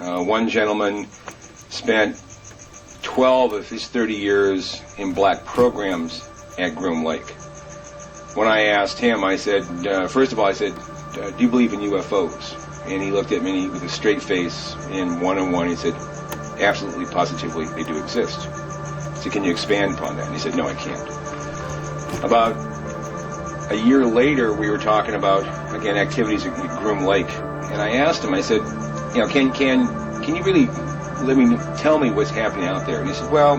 One gentleman spent 12 of his 30 years in black programs at Groom Lake. When I asked him, I said, first of all, I said, do you believe in UFOs? And he looked at me with a straight face in one-on-one. He said, absolutely, positively, they do exist. I said, can you expand upon that? And he said, no, I can't. About a year later, we were talking about, again, activities at Groom Lake. And I asked him, I said, you know, can you really tell me what's happening out there? And he said, well,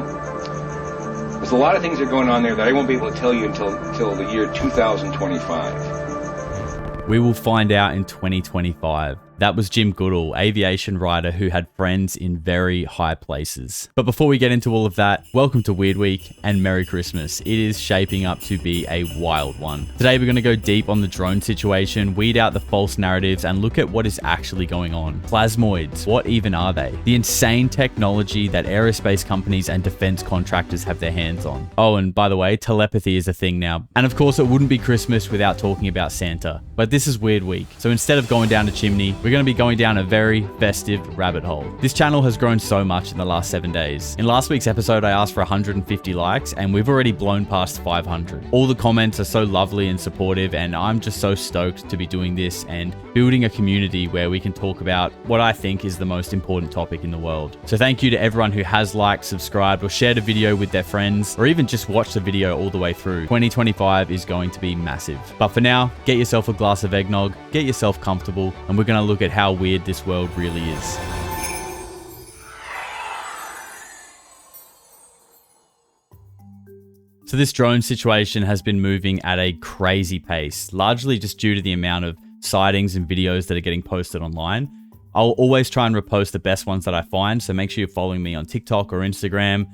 there's a lot of things that are going on there that I won't be able to tell you until the year 2025. We will find out in 2025. That was Jim Goodall, aviation writer who had friends in very high places. But before we get into all of that, welcome to Weird Week and Merry Christmas. It is shaping up to be a wild one. Today we're going to go deep on the drone situation, weed out the false narratives, and look at what is actually going on. Plasmoids, what even are they? The insane technology that aerospace companies and defense contractors have their hands on. Oh, and by the way, telepathy is a thing now. And of course, it wouldn't be Christmas without talking about Santa. But this is Weird Week, so instead of going down a chimney, we're going to be going down a very festive rabbit hole. This channel has grown so much in the last 7 days. In last week's episode, I asked for 150 likes, and we've already blown past 500. All the comments are so lovely and supportive, and I'm just so stoked to be doing this and building a community where we can talk about what I think is the most important topic in the world. So thank you to everyone who has liked, subscribed, or shared a video with their friends, or even just watched the video all the way through. 2025 is going to be massive. But for now, get yourself a glass of eggnog, get yourself comfortable, and we're going to look at how weird this world really is. So this drone situation has been moving at a crazy pace, largely just due to the amount of sightings and videos that are getting posted online. I'll always try and repost the best ones that I find, so make sure you're following me on TikTok or Instagram.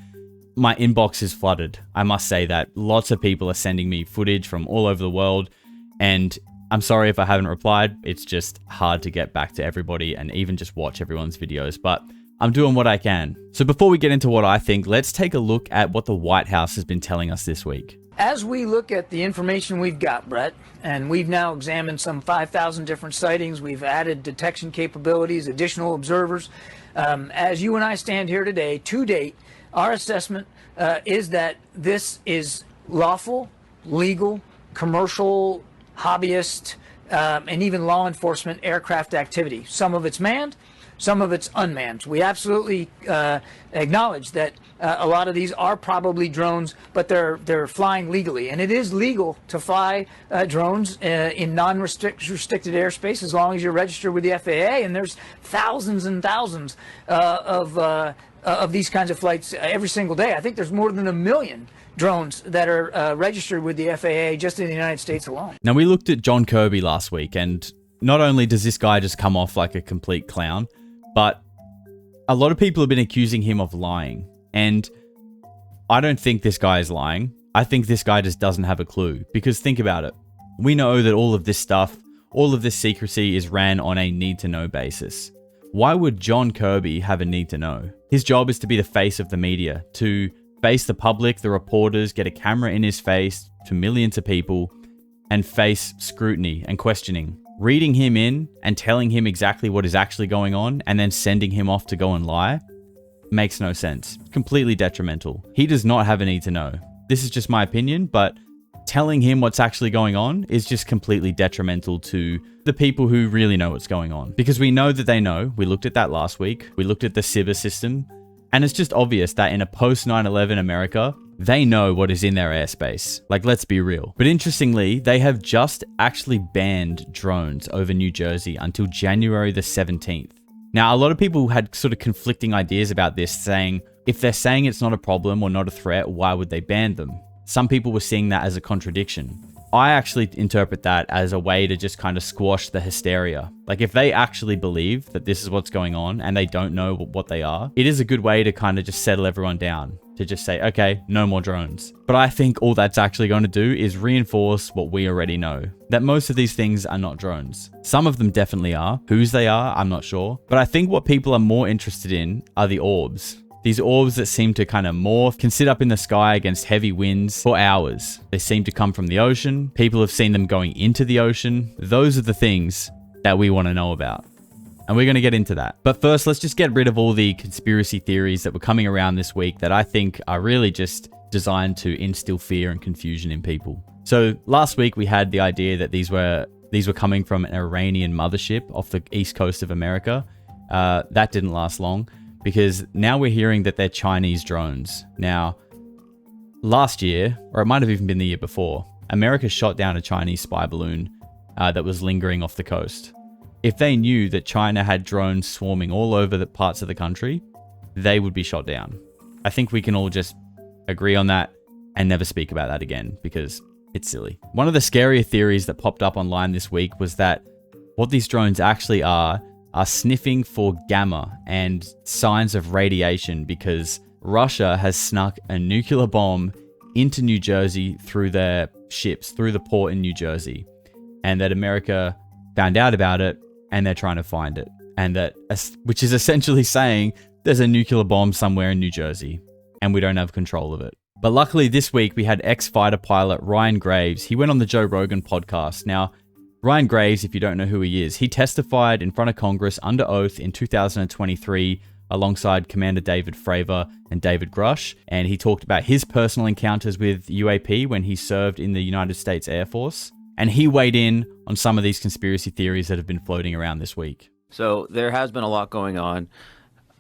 My inbox is flooded, I must say that. Lots of people are sending me footage from all over the world, and I'm sorry if I haven't replied. It's just hard to get back to everybody and even just watch everyone's videos, but I'm doing what I can. So before we get into what I think, let's take a look at what the White House has been telling us this week. As we look at the information we've got, Brett, and we've now examined some 5,000 different sightings, we've added detection capabilities, additional observers. As you and I stand here today, to date, our assessment is that this is lawful, legal, commercial, hobbyist, and even law enforcement aircraft activity. Some of it's manned, some of it's unmanned. We absolutely acknowledge that a lot of these are probably drones, but they're flying legally. And it is legal to fly drones in non-restricted airspace as long as you're registered with the FAA. And there's thousands and thousands of these kinds of flights every single day. I think there's more than 1 million drones that are registered with the FAA just in the United States alone. Now, we looked at John Kirby last week, and not only does this guy just come off like a complete clown, but a lot of people have been accusing him of lying. And I don't think this guy is lying. I think this guy just doesn't have a clue. Because think about it. We know that all of this stuff, all of this secrecy is ran on a need-to-know basis. Why would John Kirby have a need to know? His job is to be the face of the media, to face the public, the reporters, get a camera in his face to millions of people, and face scrutiny and questioning. Reading him in and telling him exactly what is actually going on and then sending him off to go and lie makes no sense. Completely detrimental. He does not have a need to know. This is just my opinion, but telling him what's actually going on is just completely detrimental to the people who really know what's going on. Because we know that they know. We looked at that last week. We looked at the cyber system. And it's just obvious that in a post 9/11 America, they know what is in their airspace. Like, let's be real. But interestingly, they have just actually banned drones over New Jersey until January the 17th. Now, a lot of people had sort of conflicting ideas about this, saying, if they're saying it's not a problem or not a threat, why would they ban them? Some people were seeing that as a contradiction. I actually interpret that as a way to just kind of squash the hysteria. Like, if they actually believe that this is what's going on and they don't know what they are, it is a good way to kind of just settle everyone down. To just say, okay, no more drones. But I think all that's actually going to do is reinforce what we already know. That most of these things are not drones. Some of them definitely are. Whose they are, I'm not sure. But I think what people are more interested in are the orbs. These orbs that seem to kind of morph, can sit up in the sky against heavy winds for hours. They seem to come from the ocean. People have seen them going into the ocean. Those are the things that we want to know about. And we're going to get into that. But first, let's just get rid of all the conspiracy theories that were coming around this week that I think are really just designed to instill fear and confusion in people. So last week we had the idea that these were coming from an Iranian mothership off the east coast of America. That didn't last long, because now we're hearing that they're Chinese drones. Now, last year, or it might have even been the year before, America shot down a Chinese spy balloon that was lingering off the coast. If they knew that China had drones swarming all over the parts of the country, they would be shot down. I think we can all just agree on that and never speak about that again, because it's silly. One of the scarier theories that popped up online this week was that what these drones actually are sniffing for gamma and signs of radiation, because Russia has snuck a nuclear bomb into New Jersey through their ships, through the port in New Jersey, and that America found out about it and they're trying to find it. And that, which is essentially saying there's a nuclear bomb somewhere in New Jersey and we don't have control of it. But luckily this week we had ex-fighter pilot Ryan Graves. He went on the Joe Rogan podcast. Now, Ryan Graves, if you don't know who he is, he testified in front of Congress under oath in 2023 alongside Commander David Fravor and David Grush. And he talked about his personal encounters with UAP when he served in the United States Air Force. And he weighed in on some of these conspiracy theories that have been floating around this week. So there has been a lot going on.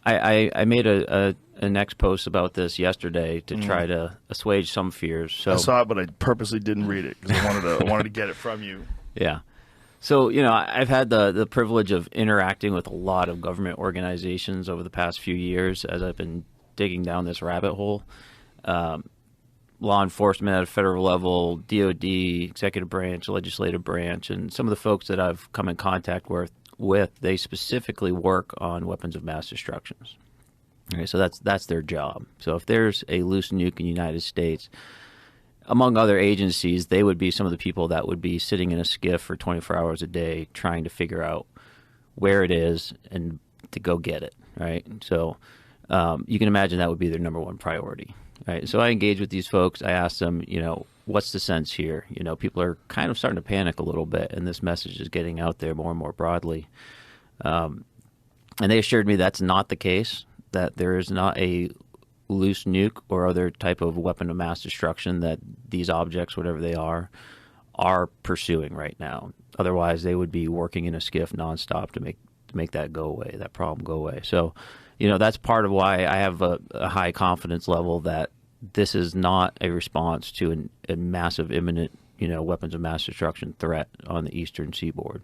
I made a next post about this yesterday to try to assuage some fears. So I saw it, but I purposely didn't read it because I wanted to get it from you. Yeah. So, I've had the privilege of interacting with a lot of government organizations over the past few years as I've been digging down this rabbit hole. Law enforcement at a federal level, DOD, executive branch, legislative branch, and some of the folks that I've come in contact with, they specifically work on weapons of mass destruction. Okay, so that's their job. So if there's a loose nuke in the United States, among other agencies, they would be some of the people that would be sitting in a skiff for 24 hours a day trying to figure out where it is and to go get it, right? So you can imagine that would be their number one priority. Right. So I engage with these folks. I ask them, what's the sense here? People are kind of starting to panic a little bit, and this message is getting out there more and more broadly. And they assured me that's not the case, that there is not a loose nuke or other type of weapon of mass destruction that these objects, whatever they are pursuing right now. Otherwise, they would be working in a skiff nonstop to make that go away, that problem go away. So, that's part of why I have a high confidence level that this is not a response to a massive imminent, weapons of mass destruction threat on the eastern seaboard.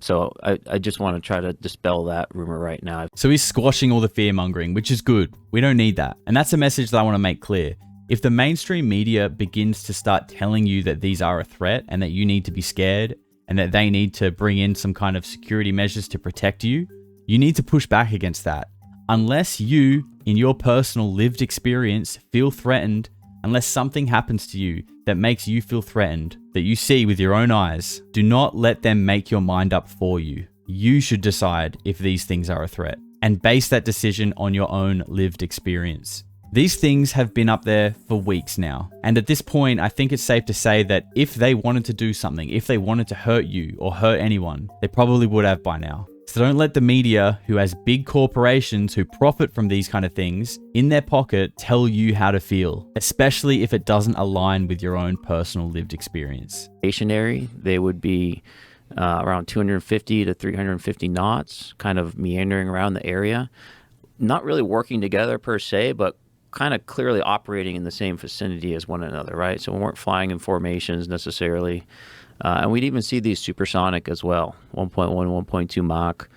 So I just want to try to dispel that rumor right now. So he's squashing all the fear-mongering, which is good. We don't need that. And that's a message that I want to make clear. If the mainstream media begins to start telling you that these are a threat and that you need to be scared and that they need to bring in some kind of security measures to protect you, you need to push back against that. Unless you, in your personal lived experience, feel threatened, unless something happens to you that makes you feel threatened, that you see with your own eyes, do not let them make your mind up for you. You should decide if these things are a threat and base that decision on your own lived experience. These things have been up there for weeks now. And at this point, I think it's safe to say that if they wanted to do something, if they wanted to hurt you or hurt anyone, they probably would have by now. So don't let the media, who has big corporations who profit from these kind of things in their pocket, tell you how to feel, especially if it doesn't align with your own personal lived experience. Stationary, they would be around 250 to 350 knots, kind of meandering around the area, not really working together per se, but kind of clearly operating in the same vicinity as one another, right? So we weren't flying in formations necessarily. And we'd even see these supersonic as well, 1.1, 1.2 Mach,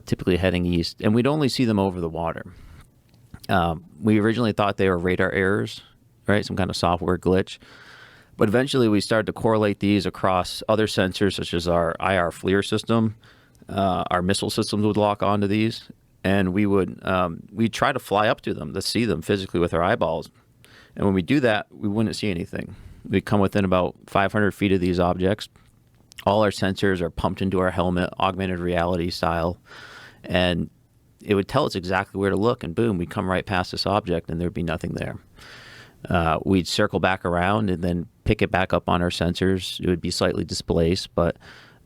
typically heading east. And we'd only see them over the water. We originally thought they were radar errors, right? Some kind of software glitch. But eventually we started to correlate these across other sensors, such as our IR FLIR system. Our missile systems would lock onto these. And we'd try to fly up to them to see them physically with our eyeballs. And when we do that, we wouldn't see anything. We come within about 500 feet of these objects. All our sensors are pumped into our helmet, augmented reality style, and it would tell us exactly where to look, and boom, we'd come right past this object, and there'd be nothing there. We'd circle back around and then pick it back up on our sensors. It would be slightly displaced, but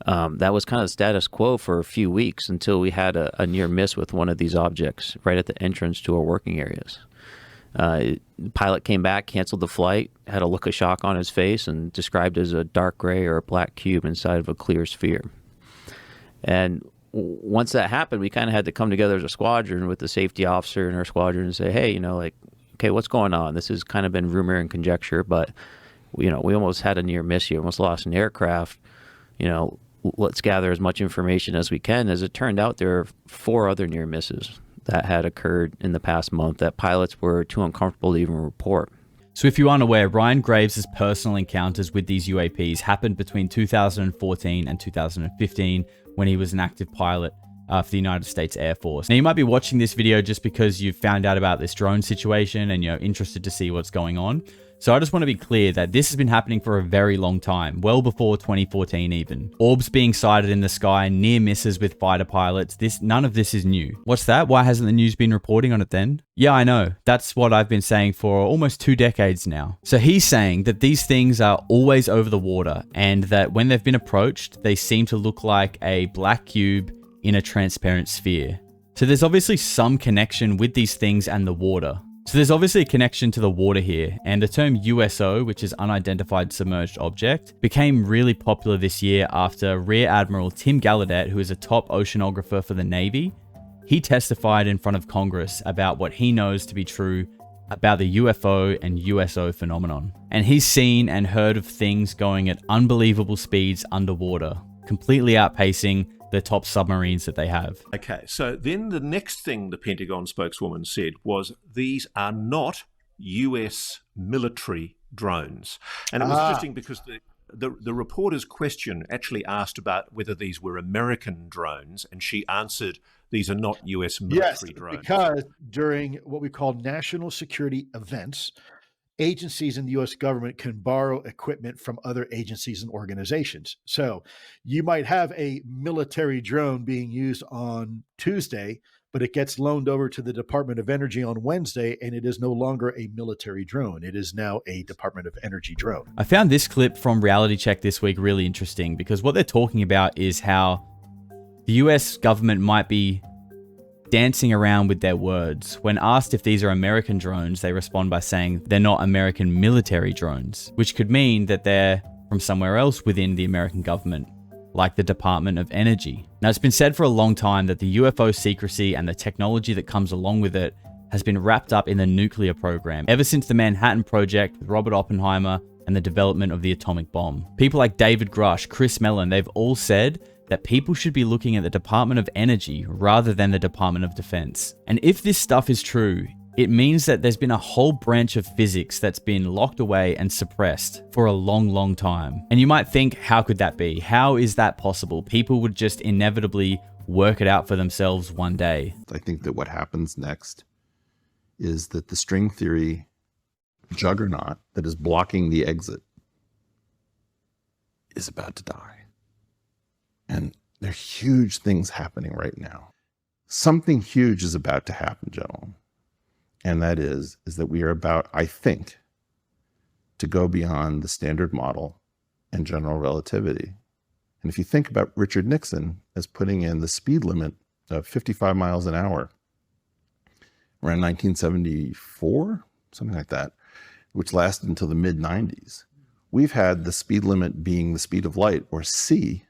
That was kind of status quo for a few weeks until we had a near miss with one of these objects right at the entrance to our working areas. The pilot came back, canceled the flight, had a look of shock on his face, and described it as a dark gray or a black cube inside of a clear sphere. And once that happened, we kind of had to come together as a squadron with the safety officer in our squadron and say, hey, okay, what's going on? This has kind of been rumor and conjecture, but we almost had a near miss here, almost lost an aircraft. Let's gather as much information as we can. As it turned out, there are 4 other near misses that had occurred in the past month that pilots were too uncomfortable to even report. So if you aren't aware, Ryan Graves' personal encounters with these UAPs happened between 2014 and 2015 when he was an active pilot for the United States Air Force. Now, you might be watching this video just because you've found out about this drone situation and you're interested to see what's going on. So I just want to be clear that this has been happening for a very long time, well before 2014 even. Orbs being sighted in the sky, near misses with fighter pilots, none of this is new. What's that? Why hasn't the news been reporting on it then? Yeah, I know. That's what I've been saying for almost 2 decades now. So he's saying that these things are always over the water and that when they've been approached, they seem to look like a black cube in a transparent sphere. So there's obviously some connection with these things and the water. So there's obviously a connection to the water here, and the term USO, which is Unidentified Submerged Object, became really popular this year after Rear Admiral Tim Gallaudet, who is a top oceanographer for the Navy, he testified in front of Congress about what he knows to be true about the UFO and USO phenomenon. And he's seen and heard of things going at unbelievable speeds underwater, completely outpacing the top submarines that they have. Okay, so then the next thing the Pentagon spokeswoman said was these are not US military drones. And it was interesting because the reporter's question actually asked about whether these were American drones, and she answered these are not US military drones. Because during what we call national security events, agencies in the U.S. government can borrow equipment from other agencies and organizations. So you might have a military drone being used on Tuesday, but it gets loaned over to the Department of Energy on Wednesday, and it is no longer a military drone. It is now a Department of Energy drone. I found this clip from Reality Check this week really interesting because what they're talking about is how the US government might be dancing around with their words. When asked if these are American drones, they respond by saying they're not American military drones, which could mean that they're from somewhere else within the American government, like the Department of Energy. Now, it's been said for a long time that the UFO secrecy and the technology that comes along with it has been wrapped up in the nuclear program ever since the Manhattan Project with Robert Oppenheimer and the development of the atomic bomb. People like David Grush, Chris Mellon, they've all said that people should be looking at the Department of Energy rather than the Department of Defense. And if this stuff is true, it means that there's been a whole branch of physics that's been locked away and suppressed for a long, long time. And you might think, how could that be? How is that possible? People would just inevitably work it out for themselves one day. I think that what happens next is that the string theory juggernaut that is blocking the exit is about to die. And there are huge things happening right now. Something huge is about to happen, gentlemen. And that is that we are about, I think, to go beyond the standard model and general relativity. And if you think about Richard Nixon as putting in the speed limit of 55 miles an hour around 1974, something like that, which lasted until the mid-90s, we've had the speed limit being the speed of light, or C,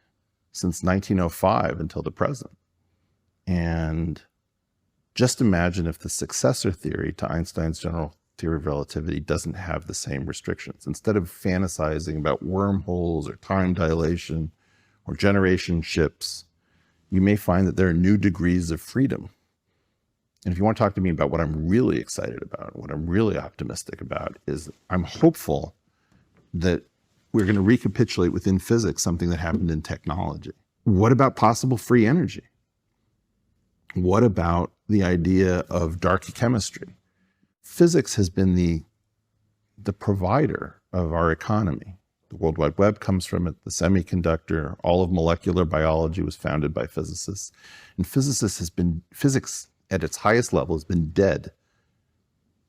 since 1905 until the present. And just imagine if the successor theory to Einstein's general theory of relativity doesn't have the same restrictions. Instead of fantasizing about wormholes or time dilation or generation ships, you may find that there are new degrees of freedom. And if you want to talk to me about what I'm really excited about, what I'm really optimistic about, is I'm hopeful that we're going to recapitulate within physics something that happened in technology. What about possible free energy? What about the idea of dark chemistry? Physics has been the provider of our economy. The World Wide Web comes from it, the semiconductor, all of molecular biology was founded by physicists. And physics at its highest level has been dead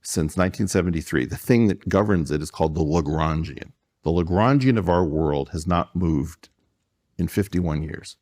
since 1973. The thing that governs it is called the Lagrangian. The Lagrangian of our world has not moved in 51 years.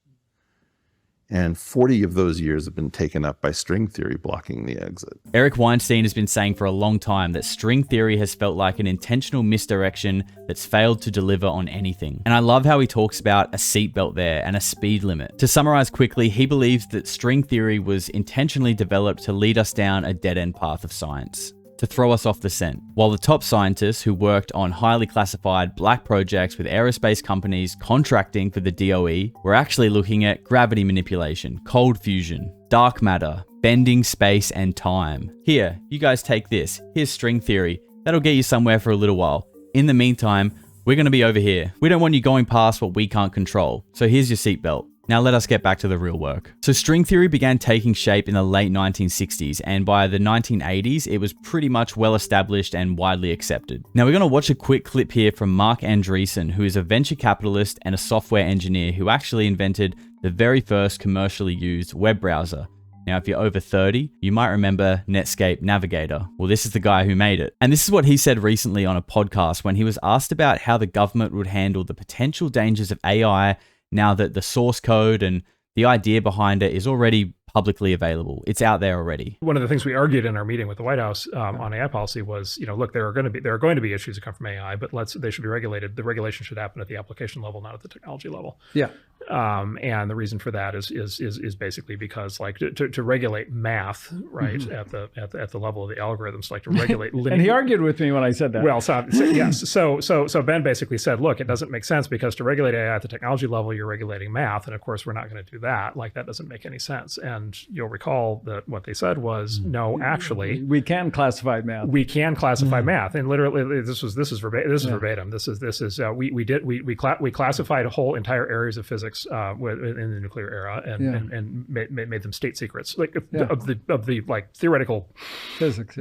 And 40 of those years have been taken up by string theory blocking the exit. Eric Weinstein has been saying for a long time that string theory has felt like an intentional misdirection that's failed to deliver on anything. And I love how he talks about a seatbelt there and a speed limit. To summarize quickly, he believes that string theory was intentionally developed to lead us down a dead-end path of science, to throw us off the scent. While the top scientists who worked on highly classified black projects with aerospace companies contracting for the DOE were actually looking at gravity manipulation, cold fusion, dark matter, bending space and time. Here, you guys take this. Here's string theory. That'll get you somewhere for a little while. In the meantime, we're going to be over here. We don't want you going past what we can't control. So here's your seatbelt. Now let us get back to the real work. So string theory began taking shape in the late 1960s, and by the 1980s, it was pretty much well established and widely accepted. Now we're going to watch a quick clip here from Mark Andreessen, who is a venture capitalist and a software engineer who actually invented the very first commercially used web browser. Now, if you're over 30, you might remember Netscape Navigator. Well, this is the guy who made it. And this is what he said recently on a podcast when he was asked about how the government would handle the potential dangers of AI now that the source code and the idea behind it is already publicly available. It's out there already. One of the things we argued in our meeting with the White House on AI policy was, look, there are going to be issues that come from AI, but they should be regulated. The regulation should happen at the application level, not at the technology level. Yeah. And the reason for that is basically because, like, to regulate math, right, at the level of the algorithms, like to regulate linear. And he argued with me when I said that. Well, yes. So Ben basically said, look, it doesn't make sense because to regulate AI at the technology level, you're regulating math, and of course we're not going to do that. Like, that doesn't make any sense. And you'll recall that what they said was, no, actually, we can classify math. We can classify math, and literally, this is verbatim. We classified whole entire areas of physics in the nuclear era and made them state secrets, like of the like theoretical physics,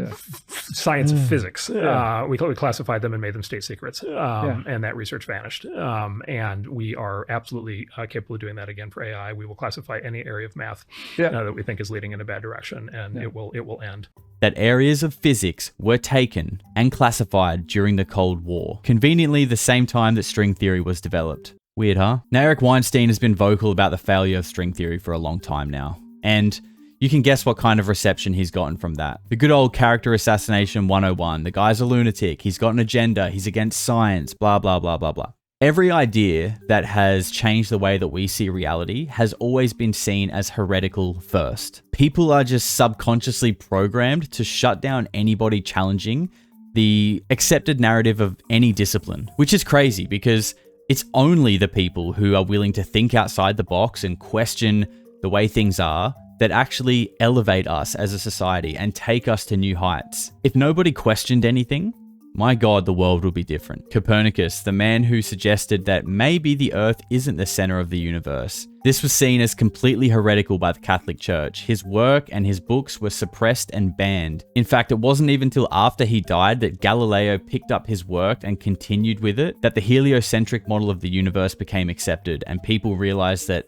science of physics. We classified them and made them state secrets, and that research vanished. And we are absolutely capable of doing that again for AI. We will classify any area of math that we think is leading in a bad direction, and it will end. That areas of physics were taken and classified during the Cold War, conveniently the same time that string theory was developed. Weird, huh? Now, Eric Weinstein has been vocal about the failure of string theory for a long time now, and you can guess what kind of reception he's gotten from that. The good old character assassination 101. The guy's a lunatic, he's got an agenda, he's against science, blah, blah, blah, blah, blah. Every idea that has changed the way that we see reality has always been seen as heretical first. People are just subconsciously programmed to shut down anybody challenging the accepted narrative of any discipline, which is crazy because it's only the people who are willing to think outside the box and question the way things are that actually elevate us as a society and take us to new heights. If nobody questioned anything, my God, the world would be different. Copernicus, the man who suggested that maybe the Earth isn't the center of the universe. This was seen as completely heretical by the Catholic Church. His work and his books were suppressed and banned. In fact, it wasn't even until after he died that Galileo picked up his work and continued with it that the heliocentric model of the universe became accepted, and people realized that,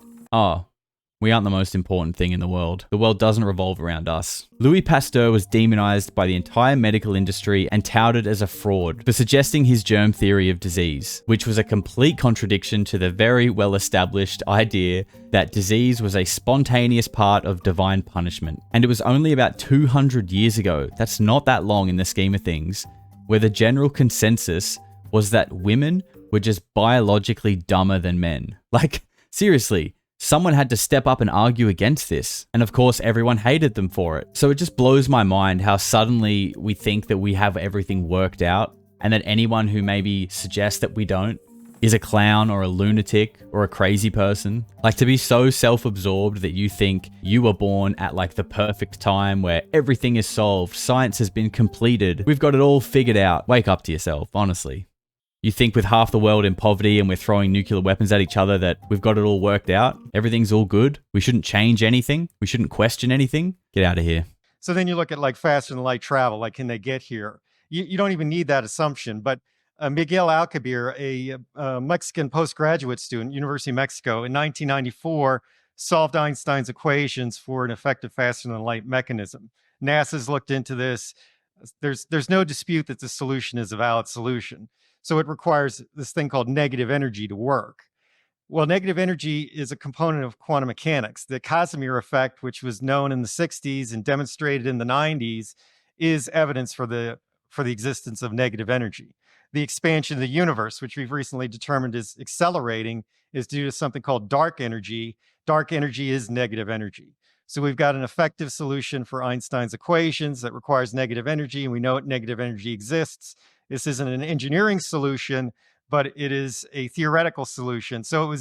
we aren't the most important thing in the world. The world doesn't revolve around us. Louis Pasteur was demonized by the entire medical industry and touted as a fraud for suggesting his germ theory of disease, which was a complete contradiction to the very well-established idea that disease was a spontaneous part of divine punishment. And it was only about 200 years ago, that's not that long in the scheme of things, where the general consensus was that women were just biologically dumber than men. Like, seriously. Someone had to step up and argue against this. And of course, everyone hated them for it. So it just blows my mind how suddenly we think that we have everything worked out and that anyone who maybe suggests that we don't is a clown or a lunatic or a crazy person. Like, to be so self-absorbed that you think you were born at like the perfect time where everything is solved, science has been completed, we've got it all figured out. Wake up to yourself, honestly. You think with half the world in poverty and we're throwing nuclear weapons at each other that we've got it all worked out? Everything's all good? We shouldn't change anything? We shouldn't question anything? Get out of here. So then you look at like faster than light travel, like can they get here? You don't even need that assumption. But Miguel Alcubierre, a Mexican postgraduate student, University of Mexico, in 1994, solved Einstein's equations for an effective faster than light mechanism. NASA's looked into this. There's no dispute that the solution is a valid solution. So it requires this thing called negative energy to work. Well, negative energy is a component of quantum mechanics. The Casimir effect, which was known in the 60s and demonstrated in the 90s, is evidence for the existence of negative energy. The expansion of the universe, which we've recently determined is accelerating, is due to something called dark energy. Dark energy is negative energy. So we've got an effective solution for Einstein's equations that requires negative energy, and we know negative energy exists. This isn't an engineering solution, but it is a theoretical solution. So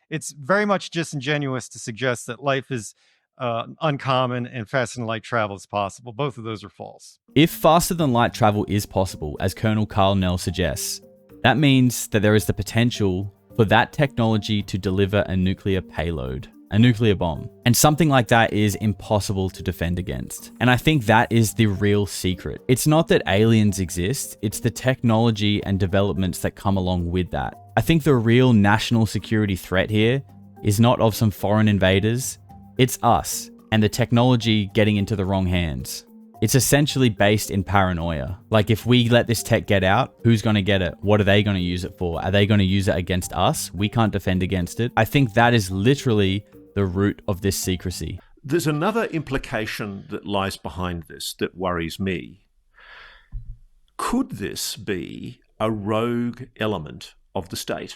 it's very much disingenuous to suggest that life is uncommon and faster than light travel is possible. Both of those are false. If faster than light travel is possible, as Colonel Carl Nell suggests, that means that there is the potential for that technology to deliver a nuclear payload, a nuclear bomb. And something like that is impossible to defend against. And I think that is the real secret. It's not that aliens exist, it's the technology and developments that come along with that. I think the real national security threat here is not of some foreign invaders, it's us and the technology getting into the wrong hands. It's essentially based in paranoia. Like, if we let this tech get out, who's going to get it? What are they going to use it for? Are they going to use it against us? We can't defend against it. I think that is literally the root of this secrecy. There's another implication that lies behind this that worries me. Could this be a rogue element of the state?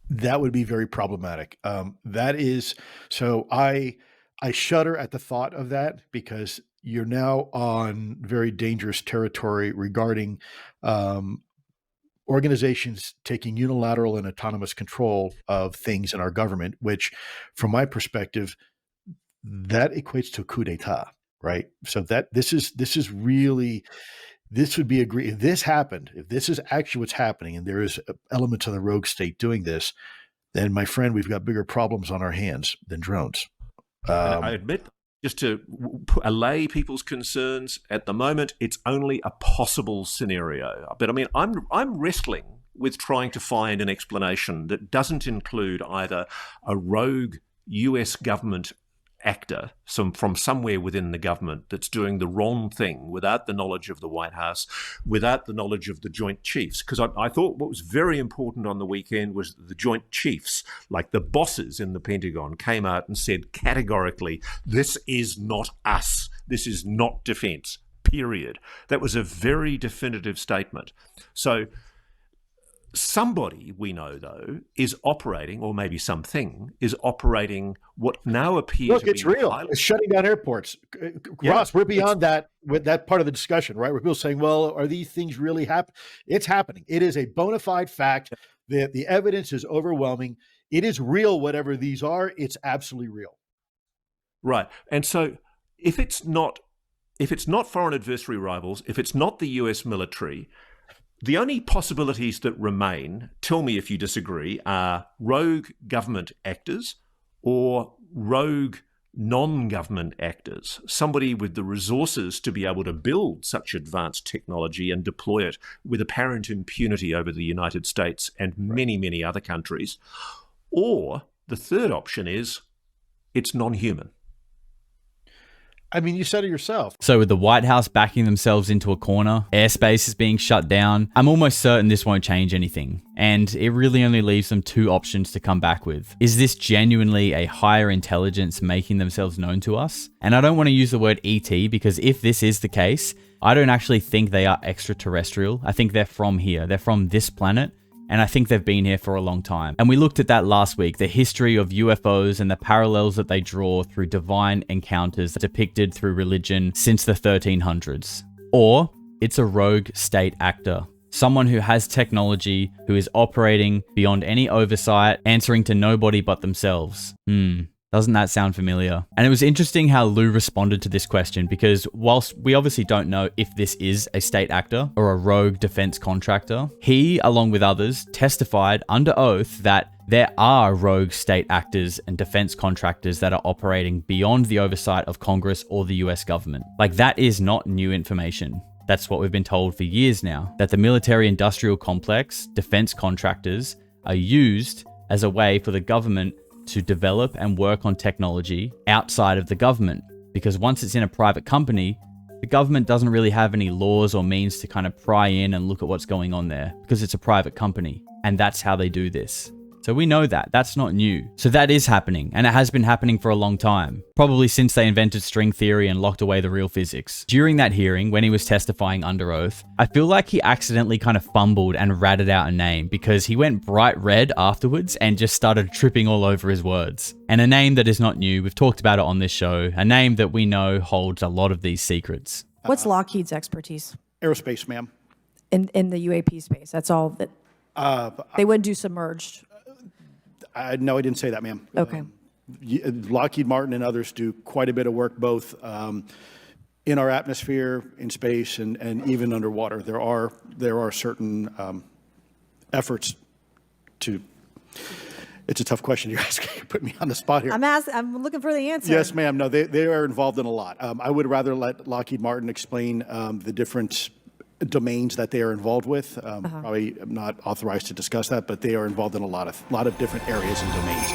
That would be very problematic. That is, so I shudder at the thought of that, because you're now on very dangerous territory regarding organizations taking unilateral and autonomous control of things in our government, which, from my perspective, that equates to a coup d'etat, right? So that this would be if this happened, if this is actually what's happening, and there is elements of the rogue state doing this, then, my friend, we've got bigger problems on our hands than drones. I admit, just to allay people's concerns, at the moment, it's only a possible scenario. But I mean, I'm wrestling with trying to find an explanation that doesn't include either a rogue US government actor from somewhere within the government that's doing the wrong thing without the knowledge of the White House, without the knowledge of the Joint Chiefs. Because I thought what was very important on the weekend was the Joint Chiefs, like the bosses in the Pentagon, came out and said categorically, this is not us. This is not defense, period. That was a very definitive statement. So somebody we know, though, is operating, or maybe something is operating what now appears to be... Look, it's real. It's shutting down airports. Ross, we're beyond that with that part of the discussion, right? Where people saying, well, are these things really happening? It's happening. It is a bona fide fact that the evidence is overwhelming. It is real, whatever these are. It's absolutely real. Right. And so if it's not foreign adversary rivals, if it's not the US military, the only possibilities that remain, tell me if you disagree, are rogue government actors or rogue non-government actors, somebody with the resources to be able to build such advanced technology and deploy it with apparent impunity over the United States and many, many other countries. Or the third option is it's non-human. I mean, you said it yourself. So with the White House backing themselves into a corner, airspace is being shut down, I'm almost certain this won't change anything. And it really only leaves them two options to come back with. Is this genuinely a higher intelligence making themselves known to us? And I don't want to use the word ET, because if this is the case, I don't actually think they are extraterrestrial. I think they're from here. They're from this planet. And I think they've been here for a long time. And we looked at that last week, the history of UFOs and the parallels that they draw through divine encounters depicted through religion since the 1300s. Or it's a rogue state actor, someone who has technology, who is operating beyond any oversight, answering to nobody but themselves. Doesn't that sound familiar? And it was interesting how Lou responded to this question, because whilst we obviously don't know if this is a state actor or a rogue defense contractor, he, along with others, testified under oath that there are rogue state actors and defense contractors that are operating beyond the oversight of Congress or the US government. Like, that is not new information. That's what we've been told for years now, that the military-industrial complex, defense contractors, are used as a way for the government to develop and work on technology outside of the government. Because once it's in a private company, the government doesn't really have any laws or means to kind of pry in and look at what's going on there because it's a private company, and that's how they do this. So we know that. That's not new. So that is happening, and it has been happening for a long time. Probably since they invented string theory and locked away the real physics. During that hearing, when he was testifying under oath, I feel like he accidentally kind of fumbled and ratted out a name because he went bright red afterwards and just started tripping all over his words. And a name that is not new, we've talked about it on this show, a name that we know holds a lot of these secrets. What's Lockheed's expertise? Aerospace, ma'am. In the UAP space, that's all that... they wouldn't do submerged. No, I didn't say that, ma'am. Okay. Lockheed Martin and others do quite a bit of work both in our atmosphere, in space, and even underwater. There are certain efforts to. It's a tough question you're asking. You put me on the spot here. I'm looking for the answer. Yes, ma'am. No, they are involved in a lot. I would rather let Lockheed Martin explain the different domains that they are involved with. Probably am not authorized to discuss that, but they are involved in a lot of different areas and domains.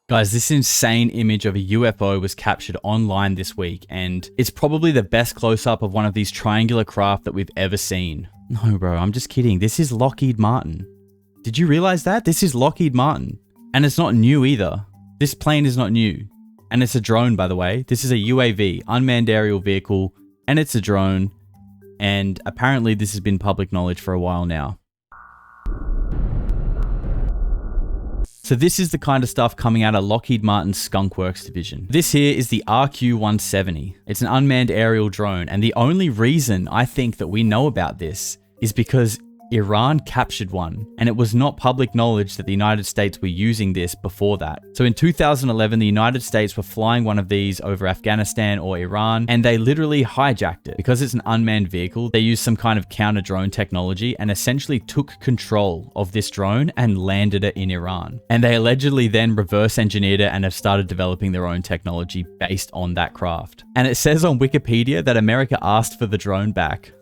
Guys, this insane image of a UFO was captured online this week, and it's probably the best close-up of one of these triangular craft that we've ever seen. No, bro, I'm just kidding. This is Lockheed Martin. Did you realize that? This is Lockheed Martin. And it's not new either. This plane is not new. And it's a drone, by the way. This is a UAV, unmanned aerial vehicle, and it's a drone. And apparently this has been public knowledge for a while now. So this is the kind of stuff coming out of Lockheed Martin's Skunkworks division. This here is the RQ-170. It's an unmanned aerial drone, and the only reason I think that we know about this is because Iran captured one, and it was not public knowledge that the United States were using this before that. So in 2011, the United States were flying one of these over Afghanistan or Iran, and they literally hijacked it. Because it's an unmanned vehicle, they used some kind of counter-drone technology and essentially took control of this drone and landed it in Iran. And they allegedly then reverse engineered it and have started developing their own technology based on that craft. And it says on Wikipedia that America asked for the drone back.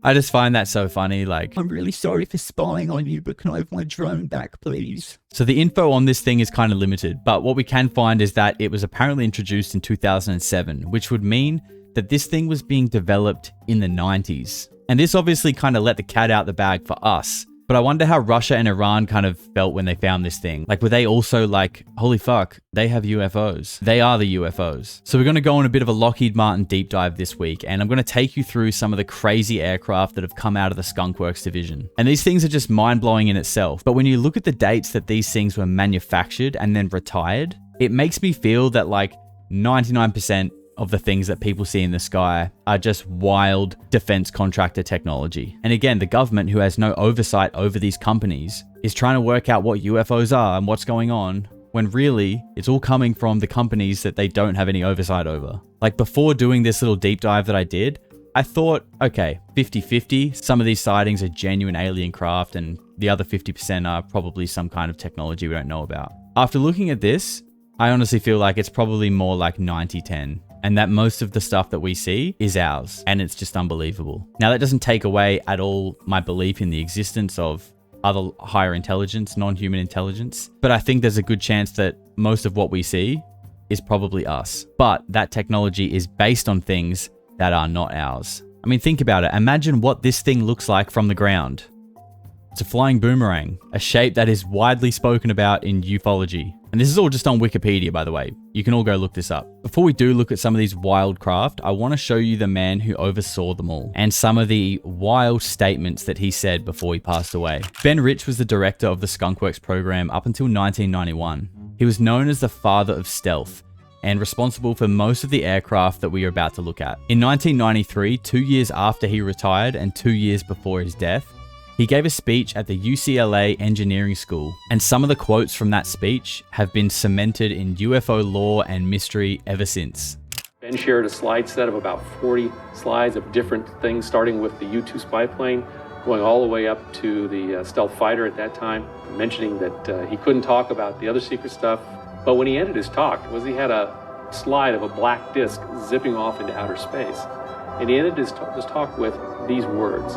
I just find that so funny, like, I'm really sorry for spying on you, but can I have my drone back, please? So the info on this thing is kind of limited, but what we can find is that it was apparently introduced in 2007, which would mean that this thing was being developed in the 90s. And this obviously kind of let the cat out the bag for us. But I wonder how Russia and Iran kind of felt when they found this thing. Like, were they also like, holy fuck, they have UFOs. They are the UFOs. So we're going to go on a bit of a Lockheed Martin deep dive this week, and I'm going to take you through some of the crazy aircraft that have come out of the Skunkworks division. And these things are just mind-blowing in itself. But when you look at the dates that these things were manufactured and then retired, it makes me feel that like 99% of the things that people see in the sky are just wild defense contractor technology. And again, the government, who has no oversight over these companies, is trying to work out what UFOs are and what's going on, when really it's all coming from the companies that they don't have any oversight over. Like, before doing this little deep dive that I did, I thought, okay, 50-50, some of these sightings are genuine alien craft and the other 50% are probably some kind of technology we don't know about. After looking at this, I honestly feel like it's probably more like 90-10. And that most of the stuff that we see is ours, and it's just unbelievable. Now, that doesn't take away at all my belief in the existence of other higher intelligence, non-human intelligence, but I think there's a good chance that most of what we see is probably us. But that technology is based on things that are not ours. I mean, think about it. Imagine what this thing looks like from the ground. It's a flying boomerang, a shape that is widely spoken about in ufology. And this is all just on Wikipedia, by the way. You can all go look this up. Before we do look at some of these wild craft, I want to show you the man who oversaw them all and some of the wild statements that he said before he passed away. Ben Rich was the director of the Skunkworks program up until 1991. He was known as the father of stealth and responsible for most of the aircraft that we are about to look at. In 1993, 2 years after he retired and 2 years before his death, he gave a speech at the UCLA Engineering School, and some of the quotes from that speech have been cemented in UFO lore and mystery ever since. Ben shared a slide set of about 40 slides of different things, starting with the U-2 spy plane, going all the way up to the stealth fighter at that time, mentioning that he couldn't talk about the other secret stuff. But when he ended his talk, he had a slide of a black disc zipping off into outer space. And he ended his talk with these words: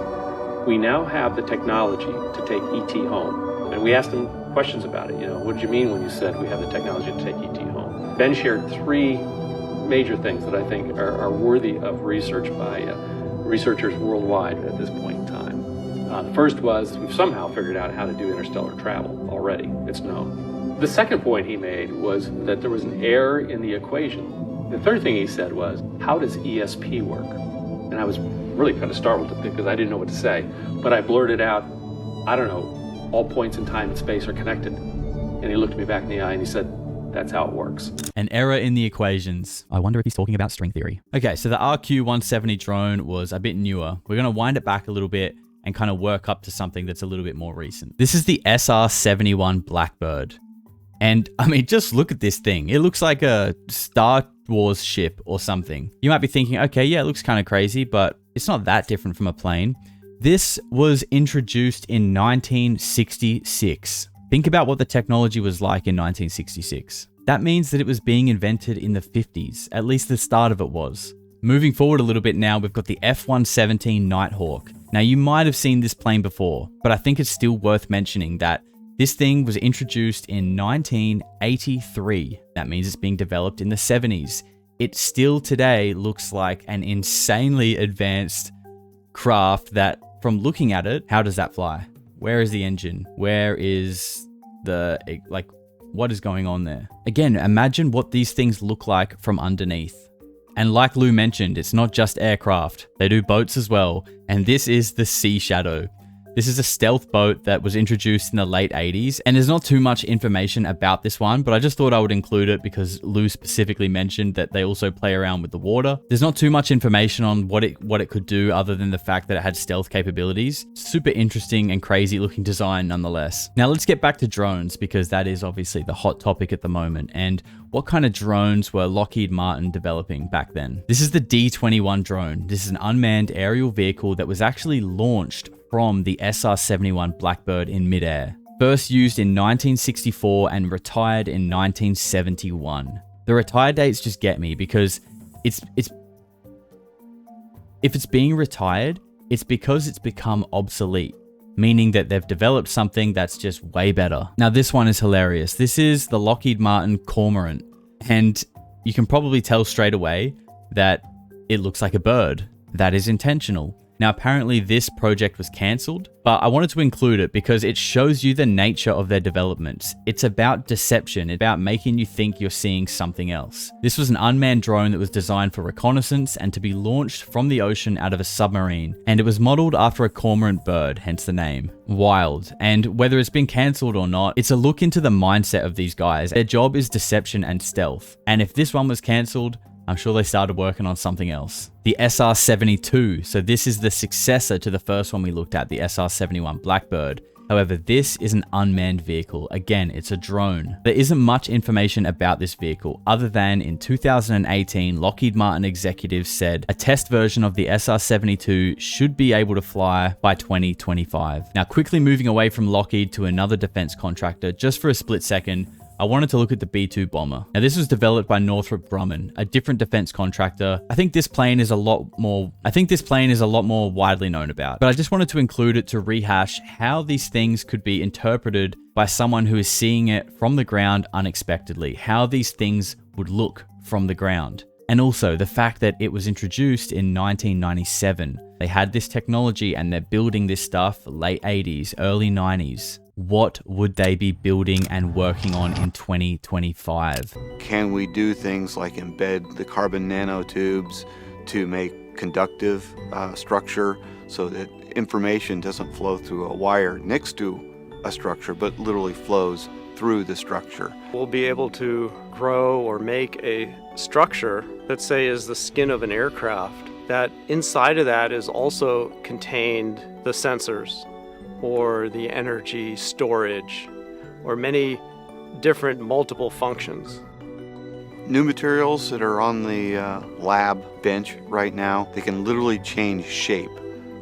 "We now have the technology to take ET home." And we asked him questions about it. You know, what did you mean when you said we have the technology to take ET home? Ben shared three major things that I think are worthy of research by researchers worldwide at this point in time. The first was we've somehow figured out how to do interstellar travel already. It's known. The second point he made was that there was an error in the equation. The third thing he said was, how does ESP work? And I was really kind of startled because I didn't know what to say. But I blurted out, I don't know, all points in time and space are connected. And he looked me back in the eye and he said, that's how it works. An error in the equations. I wonder if he's talking about string theory. Okay, so the RQ-170 drone was a bit newer. We're going to wind it back a little bit and kind of work up to something that's a little bit more recent. This is the SR-71 Blackbird. And I mean, just look at this thing. It looks like a Star Wars ship or something. You might be thinking, okay, yeah, it looks kind of crazy, but it's not that different from a plane. This was introduced in 1966. Think about what the technology was like in 1966. That means that it was being invented in the 50s, at least the start of it was. Moving forward a little bit now, we've got the F-117 Nighthawk. Now, you might have seen this plane before, but I think it's still worth mentioning that this thing was introduced in 1983. That means it's being developed in the 70s. It still today looks like an insanely advanced craft that, from looking at it, how does that fly? Where is the engine? Where is the, like, what is going on there? Again, imagine what these things look like from underneath. And like Lou mentioned, it's not just aircraft. They do boats as well. And this is the Sea Shadow. This is a stealth boat that was introduced in the late 80s, and there's not too much information about this one, but I just thought I would include it because Lou specifically mentioned that they also play around with the water. There's not too much information on what it could do other than the fact that it had stealth capabilities. Super interesting and crazy looking design nonetheless. Now let's get back to drones, because that is obviously the hot topic at the moment. And what kind of drones were Lockheed Martin developing back then? This is the D-21 drone. This is an unmanned aerial vehicle that was actually launched from the SR-71 Blackbird in midair. First used in 1964 and retired in 1971. The retire dates just get me because if it's being retired, it's because it's become obsolete, meaning that they've developed something that's just way better. Now this one is hilarious. This is the Lockheed Martin Cormorant, and you can probably tell straight away that it looks like a bird. That is intentional. Now, apparently this project was cancelled, but I wanted to include it because it shows you the nature of their developments. It's about deception, about making you think you're seeing something else. This was an unmanned drone that was designed for reconnaissance and to be launched from the ocean out of a submarine, and it was modeled after a cormorant bird, hence the name. Wild. And whether it's been cancelled or not, it's a look into the mindset of these guys. Their job is deception and stealth. And if this one was cancelled, I'm sure they started working on something else. The SR-72, so this is the successor to the first one we looked at, the SR-71 Blackbird. However, this is an unmanned vehicle. Again, it's a drone. There isn't much information about this vehicle other than in 2018, Lockheed Martin executives said a test version of the SR-72 should be able to fly by 2025. Now, quickly moving away from Lockheed to another defense contractor, just for a split second, I wanted to look at the B-2 bomber. Now this was developed by Northrop Grumman, a different defense contractor. I think this plane is a lot more widely known about, but I just wanted to include it to rehash how these things could be interpreted by someone who is seeing it from the ground unexpectedly, how these things would look from the ground. And also the fact that it was introduced in 1997. They had this technology and they're building this stuff late 80s, early 90s. What would they be building and working on in 2025? Can we do things like embed the carbon nanotubes to make conductive structure so that information doesn't flow through a wire next to a structure, but literally flows through the structure? We'll be able to grow or make a structure that, say, is the skin of an aircraft, that inside of that is also contained the sensors or the energy storage or many different multiple functions. New materials that are on the lab bench right now, they can literally change shape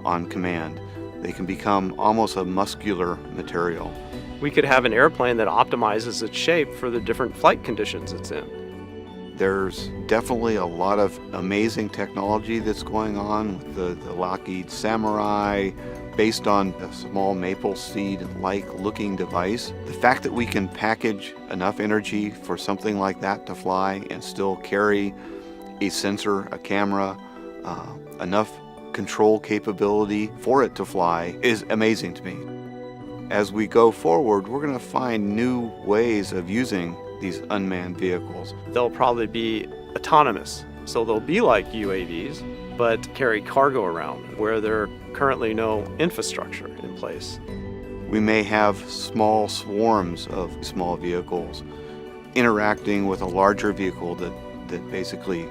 on command. They can become almost a muscular material. We could have an airplane that optimizes its shape for the different flight conditions it's in. There's definitely a lot of amazing technology that's going on with the Lockheed Samurai, based on a small maple seed-like looking device. The fact that we can package enough energy for something like that to fly and still carry a sensor, a camera, enough control capability for it to fly is amazing to me. As we go forward, we're going to find new ways of using these unmanned vehicles. They'll probably be autonomous, so they'll be like UAVs, but carry cargo around where there are currently no infrastructure in place. We may have small swarms of small vehicles interacting with a larger vehicle that basically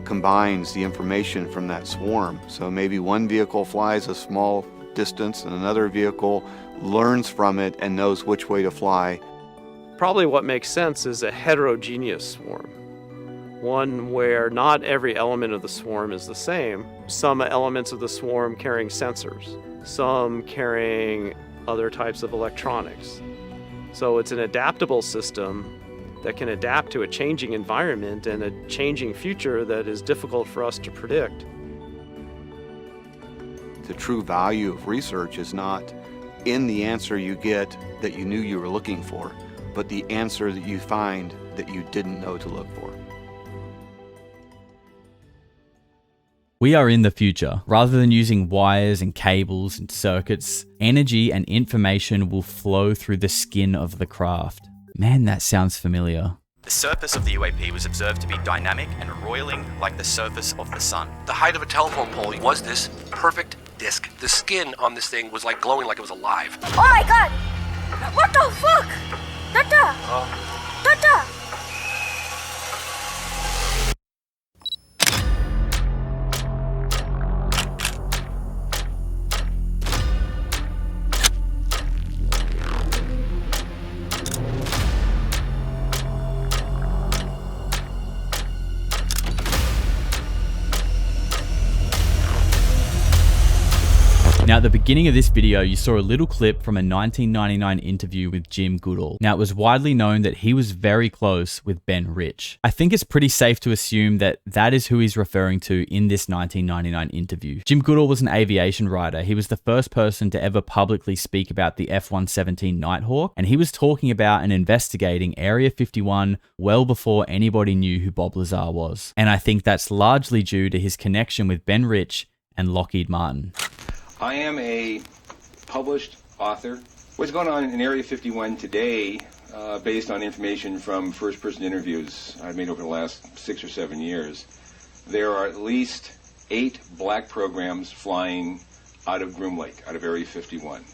combines the information from that swarm. So maybe one vehicle flies a small distance and another vehicle learns from it and knows which way to fly. Probably what makes sense is a heterogeneous swarm. One where not every element of the swarm is the same. Some elements of the swarm carrying sensors, some carrying other types of electronics. So it's an adaptable system that can adapt to a changing environment and a changing future that is difficult for us to predict. The true value of research is not in the answer you get that you knew you were looking for, but the answer that you find that you didn't know to look for. We are in the future. Rather than using wires and cables and circuits, energy and information will flow through the skin of the craft. Man, that sounds familiar. The surface of the UAP was observed to be dynamic and roiling like the surface of the sun. The height of a telephone pole was this perfect disc. The skin on this thing was like glowing like it was alive. Oh my god! What the fuck? Dada! Dada! Now, at the beginning of this video, you saw a little clip from a 1999 interview with Jim Goodall. Now, it was widely known that he was very close with Ben Rich. I think it's pretty safe to assume that that is who he's referring to in this 1999 interview. Jim Goodall was an aviation writer. He was the first person to ever publicly speak about the F-117 Nighthawk, and he was talking about and investigating Area 51 well before anybody knew who Bob Lazar was. And I think that's largely due to his connection with Ben Rich and Lockheed Martin. I am a published author. What's going on in Area 51 today, based on information from first-person interviews I've made over the last 6 or 7 years, there are at least 8 black programs flying out of Groom Lake, out of Area 51.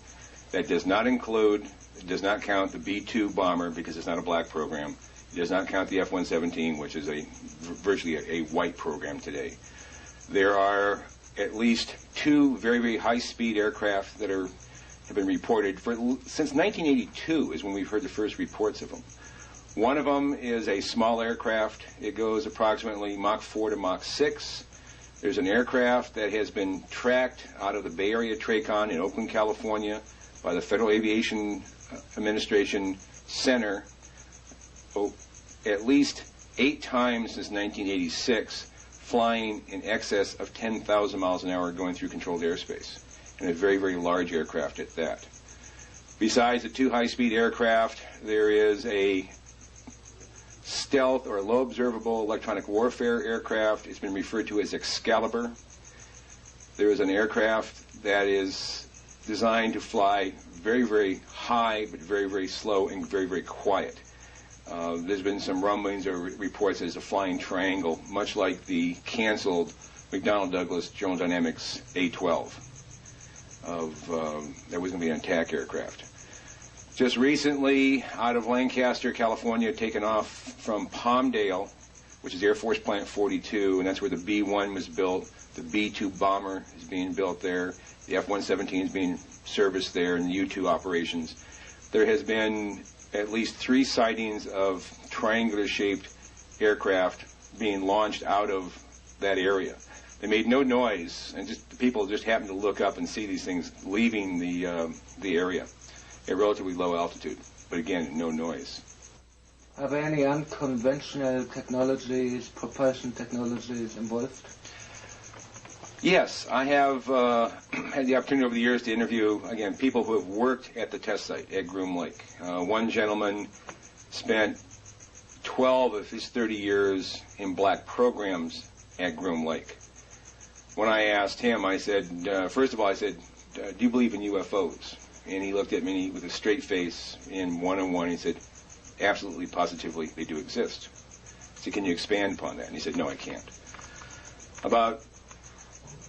That does not count the B-2 bomber because it's not a black program. It does not count the F-117, which is virtually a white program today. There are at least 2 very, very high-speed aircraft that have been reported since 1982 is when we've heard the first reports of them. One of them is a small aircraft. It goes approximately Mach 4 to Mach 6. There's an aircraft that has been tracked out of the Bay Area TRACON in Oakland, California by the Federal Aviation Administration Center at least 8 times since 1986. Flying in excess of 10,000 miles an hour going through controlled airspace, and a very, very large aircraft at that. Besides the 2 high-speed aircraft, there is a stealth or low observable electronic warfare aircraft. It's been referred to as Excalibur. There is an aircraft that is designed to fly very, very high, but very, very slow and very, very quiet. There's been some rumblings or reports as a flying triangle, much like the canceled McDonnell Douglas General Dynamics A-12 that was going to be an attack aircraft. Just recently, out of Lancaster, California, taken off from Palmdale, which is Air Force Plant 42, and that's where the B-1 was built. The B-2 bomber is being built there. The F-117 is being serviced there in the U-2 operations. There has been at least 3 sightings of triangular-shaped aircraft being launched out of that area. They made no noise, and the people just happened to look up and see these things leaving the area at relatively low altitude. But again, no noise. Are there any unconventional technologies, propulsion technologies involved? Yes, I have had the opportunity over the years to interview, again, people who have worked at the test site at Groom Lake. One gentleman spent 12 of his 30 years in black programs at Groom Lake. When I asked him, I said, first of all, I said, do you believe in UFOs? And he looked at me with a straight face in one-on-one. He said, absolutely, positively, they do exist. I said, can you expand upon that? And he said, no, I can't. About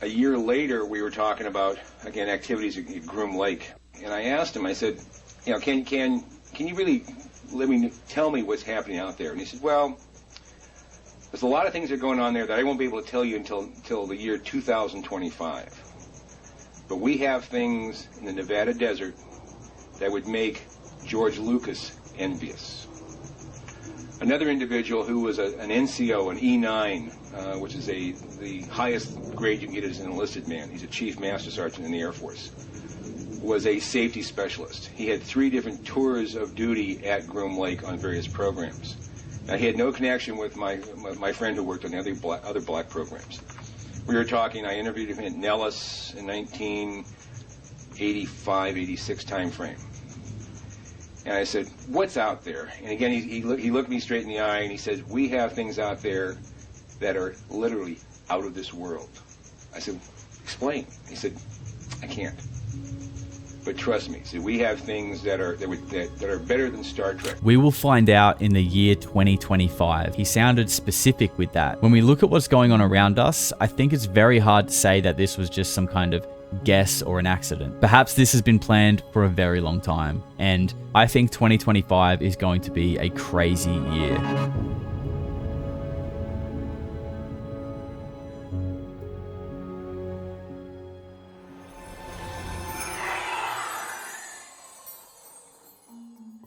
a year later, we were talking about, again, activities at Groom Lake. And I asked him, I said, you know, can you really tell me what's happening out there? And he said, well, there's a lot of things that are going on there that I won't be able to tell you until the year 2025. But we have things in the Nevada desert that would make George Lucas envious. Another individual who was an NCO, an E9, which is the highest grade you can get as an enlisted man. He's a chief master sergeant in the Air Force. Was a safety specialist. He had 3 different tours of duty at Groom Lake on various programs. Now, he had no connection with my friend who worked on the other black programs. We were talking, I interviewed him at Nellis in 1985, 86 time frame. And I said, what's out there? And again, he looked me straight in the eye and he said, we have things out there that are literally out of this world. I said, explain. He said, I can't. But trust me, see, we have things that are better than Star Trek. We will find out in the year 2025. He sounded specific with that. When we look at what's going on around us, I think it's very hard to say that this was just some kind of guess or an accident. Perhaps this has been planned for a very long time, and I think 2025 is going to be a crazy year.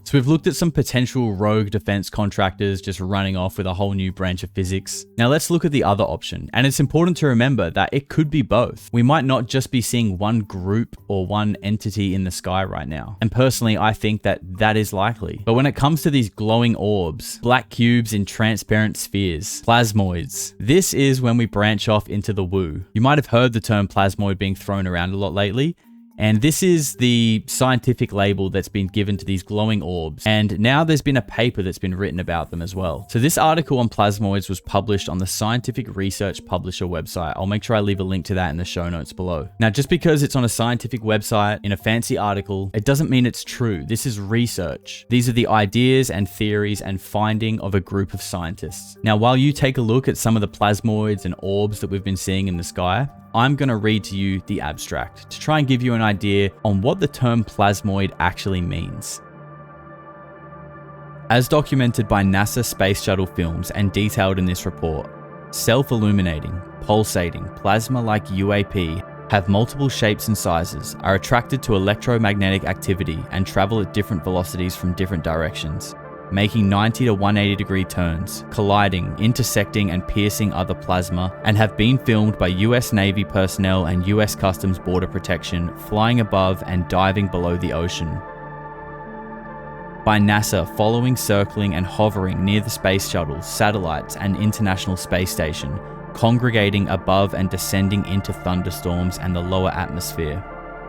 So we've looked at some potential rogue defense contractors just running off with a whole new branch of physics. Now let's look at the other option. And it's important to remember that it could be both. We might not just be seeing one group or one entity in the sky right now. And personally, I think that that is likely. But when it comes to these glowing orbs, black cubes in transparent spheres, plasmoids, this is when we branch off into the woo. You might have heard the term plasmoid being thrown around a lot lately. And this is the scientific label that's been given to these glowing orbs. And now there's been a paper that's been written about them as well. So this article on plasmoids was published on the Scientific Research Publisher website. I'll make sure I leave a link to that in the show notes below. Now, just because it's on a scientific website in a fancy article, it doesn't mean it's true. This is research. These are the ideas and theories and finding of a group of scientists. Now, while you take a look at some of the plasmoids and orbs that we've been seeing in the sky, I'm going to read to you the abstract to try and give you an idea on what the term plasmoid actually means. As documented by NASA Space Shuttle films and detailed in this report, self-illuminating, pulsating, plasma-like UAP have multiple shapes and sizes, are attracted to electromagnetic activity and travel at different velocities from different directions, making 90 to 180 degree turns, colliding, intersecting and piercing other plasma, and have been filmed by US Navy personnel and US Customs Border Protection flying above and diving below the ocean. By NASA following, circling and hovering near the space shuttles, satellites and International Space Station, congregating above and descending into thunderstorms and the lower atmosphere.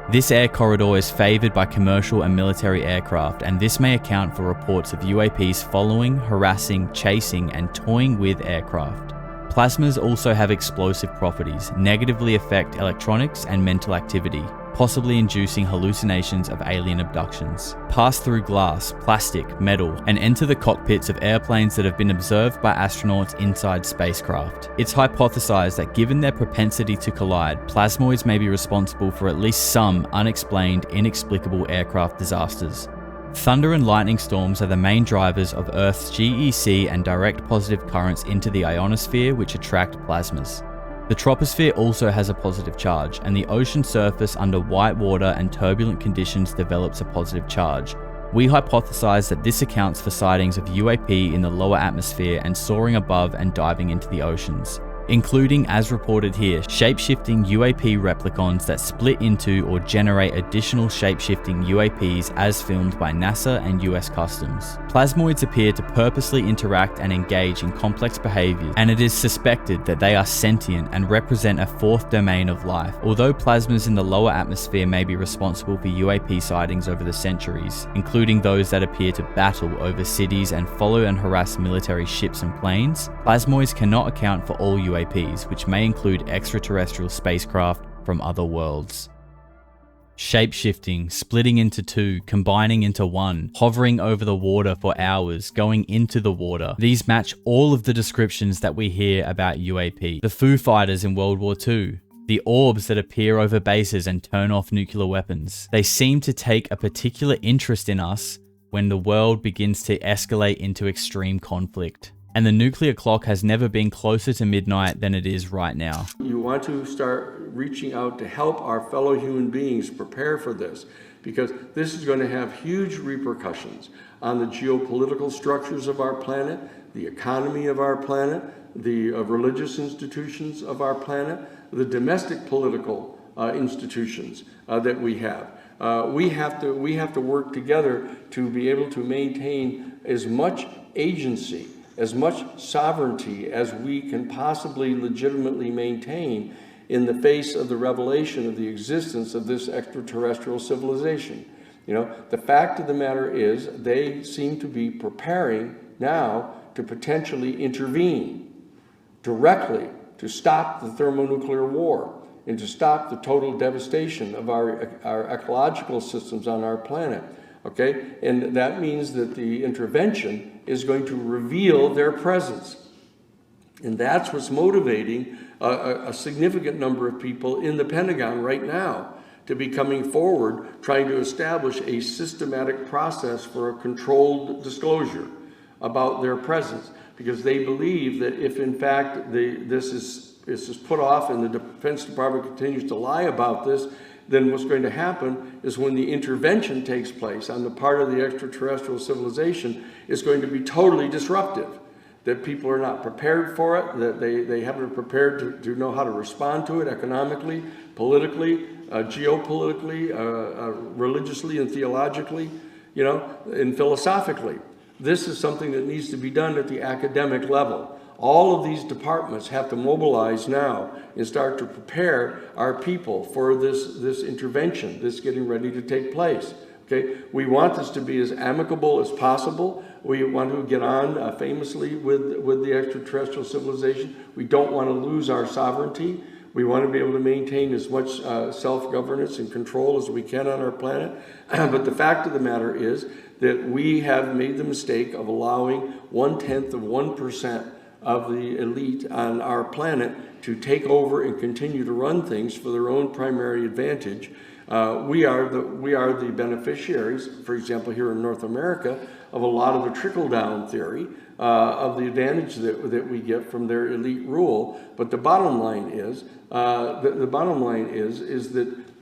This air corridor is favoured by commercial and military aircraft, and this may account for reports of UAPs following, harassing, chasing, and toying with aircraft. Plasmas also have explosive properties, negatively affect electronics and mental activity, possibly inducing hallucinations of alien abductions. Pass through glass, plastic, metal, and enter the cockpits of airplanes that have been observed by astronauts inside spacecraft. It's hypothesized that given their propensity to collide, plasmoids may be responsible for at least some unexplained, inexplicable aircraft disasters. Thunder and lightning storms are the main drivers of Earth's GEC and direct positive currents into the ionosphere, which attract plasmas. The troposphere also has a positive charge, and the ocean surface under white water and turbulent conditions develops a positive charge. We hypothesize that this accounts for sightings of UAP in the lower atmosphere and soaring above and diving into the oceans. including, as reported here, shape-shifting UAP replicons that split into or generate additional shape-shifting UAPs as filmed by NASA and US Customs. Plasmoids appear to purposely interact and engage in complex behaviors, and it is suspected that they are sentient and represent a fourth domain of life. Although plasmas in the lower atmosphere may be responsible for UAP sightings over the centuries, including those that appear to battle over cities and follow and harass military ships and planes, plasmoids cannot account for all UAPs, which may include extraterrestrial spacecraft from other worlds. Shape-shifting, splitting into two, combining into one, hovering over the water for hours, going into the water. These match all of the descriptions that we hear about UAP. The Foo Fighters in World War II. The orbs that appear over bases and turn off nuclear weapons. They seem to take a particular interest in us when the world begins to escalate into extreme conflict. And the nuclear clock has never been closer to midnight than it is right now. You want to start reaching out to help our fellow human beings prepare for this, because this is going to have huge repercussions on the geopolitical structures of our planet, the economy of our planet, the religious institutions of our planet, the domestic political institutions that we have. We have to work together to be able to maintain as much agency, as much sovereignty as we can possibly legitimately maintain in the face of the revelation of the existence of this extraterrestrial civilization. You know, the fact of the matter is they seem to be preparing now to potentially intervene directly to stop the thermonuclear war and to stop the total devastation of our ecological systems on our planet. Okay, and that means that the intervention is going to reveal their presence. And that's what's motivating a significant number of people in the Pentagon right now to be coming forward, trying to establish a systematic process for a controlled disclosure about their presence. Because they believe that if in fact this is put off and the Defense Department continues to lie about this, then what's going to happen is when the intervention takes place on the part of the extraterrestrial civilization, is going to be totally disruptive. That people are not prepared for it, that they haven't prepared to know how to respond to it economically, politically, geopolitically, religiously and theologically, you know, and philosophically. This is something that needs to be done at the academic level. All of these departments have to mobilize now and start to prepare our people for this intervention, this getting ready to take place. Okay, we want this to be as amicable as possible. We want to get on famously with the extraterrestrial civilization. We don't want to lose our sovereignty. We want to be able to maintain as much self-governance and control as we can on our planet. But the fact of the matter is that we have made the mistake of allowing 0.1% of the elite on our planet to take over and continue to run things for their own primary advantage. We are the beneficiaries, for example, here in North America, of a lot of the trickle-down theory of the advantage that we get from their elite rule. But the bottom line is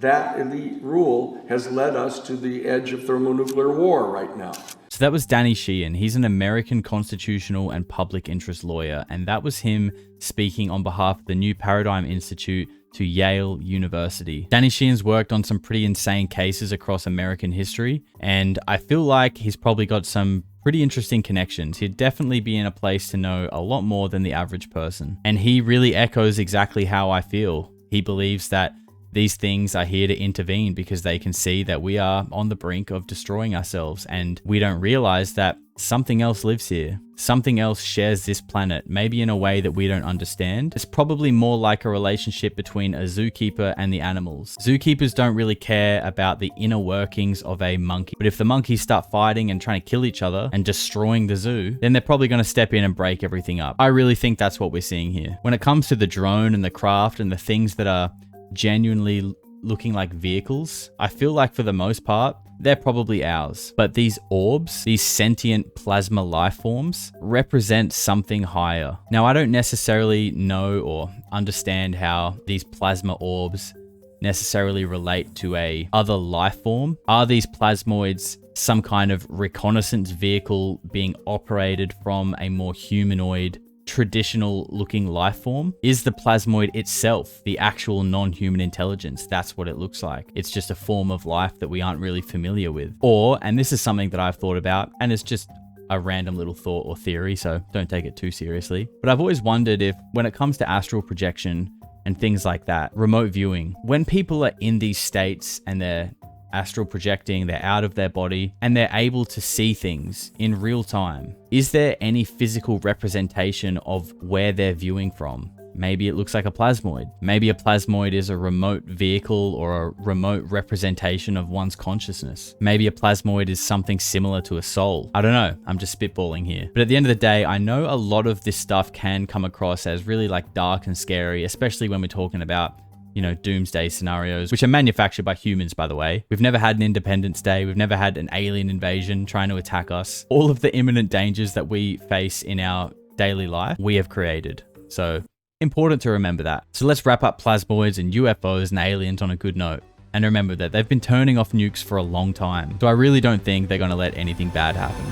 that elite rule has led us to the edge of thermonuclear war right now. So that was Danny Sheehan. He's an American constitutional and public interest lawyer, and that was him speaking on behalf of the New Paradigm Institute to Yale University. Danny Sheehan's worked on some pretty insane cases across American history, and I feel like he's probably got some pretty interesting connections. He'd definitely be in a place to know a lot more than the average person. And he really echoes exactly how I feel. He believes that these things are here to intervene because they can see that we are on the brink of destroying ourselves, and we don't realize that something else lives here. Something else shares this planet, maybe in a way that we don't understand. It's probably more like a relationship between a zookeeper and the animals. Zookeepers don't really care about the inner workings of a monkey, but if the monkeys start fighting and trying to kill each other and destroying the zoo, then they're probably going to step in and break everything up. I really think that's what we're seeing here. When it comes to the drone and the craft and the things that are genuinely looking like vehicles, I feel like for the most part, they're probably ours. But these orbs, these sentient plasma life forms, represent something higher. Now, I don't necessarily know or understand how these plasma orbs necessarily relate to a other life form. Are these plasmoids some kind of reconnaissance vehicle being operated from a more humanoid traditional looking life form? Is the plasmoid itself the actual non-human intelligence? That's what it looks like. It's just a form of life that we aren't really familiar with. Or, and this is something that I've thought about, and it's just a random little thought or theory, so don't take it too seriously, but I've always wondered if, when it comes to astral projection and things like that, remote viewing, when people are in these states and they're astral projecting, they're out of their body, and they're able to see things in real time, is there any physical representation of where they're viewing from? Maybe it looks like a plasmoid. Maybe a plasmoid is a remote vehicle or a remote representation of one's consciousness. Maybe a plasmoid is something similar to a soul. I don't know, I'm just spitballing here. But at the end of the day, I know a lot of this stuff can come across as really like dark and scary, especially when we're talking about, you know, doomsday scenarios, which are manufactured by humans, by the way. We've never had an Independence Day. We've never had an alien invasion trying to attack us. All of the imminent dangers that we face in our daily life, we have created. So important to remember that. So let's wrap up plasmoids and UFOs and aliens on a good note. And remember that they've been turning off nukes for a long time. So I really don't think they're going to let anything bad happen.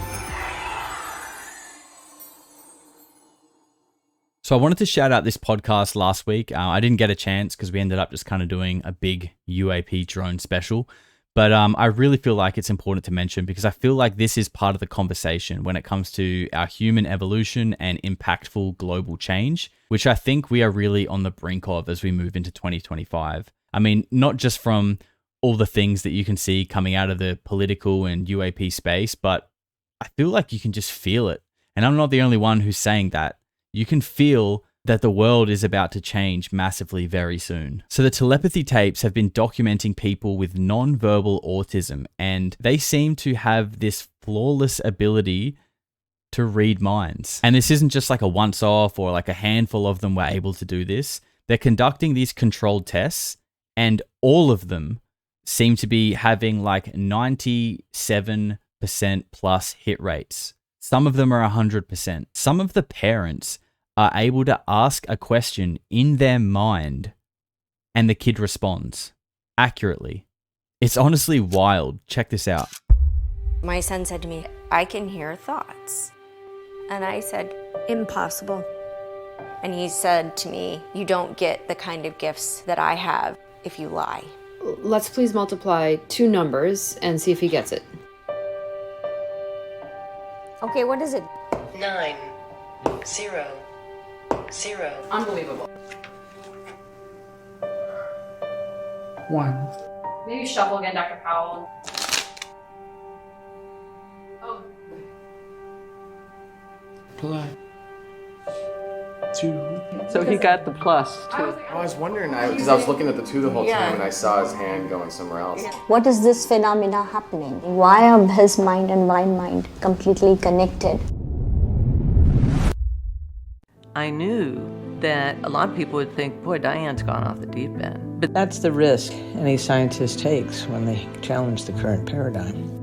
So I wanted to shout out this podcast last week. I didn't get a chance because we ended up just kind of doing a big UAP drone special. But I really feel like it's important to mention because I feel like this is part of the conversation when it comes to our human evolution and impactful global change, which I think we are really on the brink of as we move into 2025. I mean, not just from all the things that you can see coming out of the political and UAP space, but I feel like you can just feel it. And I'm not the only one who's saying that. You can feel that the world is about to change massively very soon. So the Telepathy Tapes have been documenting people with non-verbal autism, and they seem to have this flawless ability to read minds. And this isn't just like a once-off or like a handful of them were able to do this. They're conducting these controlled tests, and all of them seem to be having like 97% plus hit rates. Some of them are 100%. Some of the parents are able to ask a question in their mind and the kid responds accurately. It's honestly wild. Check this out. My son said to me, "I can hear thoughts." And I said, "Impossible." And he said to me, "You don't get the kind of gifts that I have if you lie." Let's please multiply two numbers and see if he gets it. Okay, what is it? 9, 0, 0. Unbelievable. 1. Maybe shuffle again, Dr. Powell. Oh. Plus 2. So he got the plus, too. I was wondering, because I was looking at the 2 the whole time and I saw his hand going somewhere else. What is this phenomena happening? Why are his mind and my mind completely connected? I knew that a lot of people would think, boy, Diane's gone off the deep end. But that's the risk any scientist takes when they challenge the current paradigm.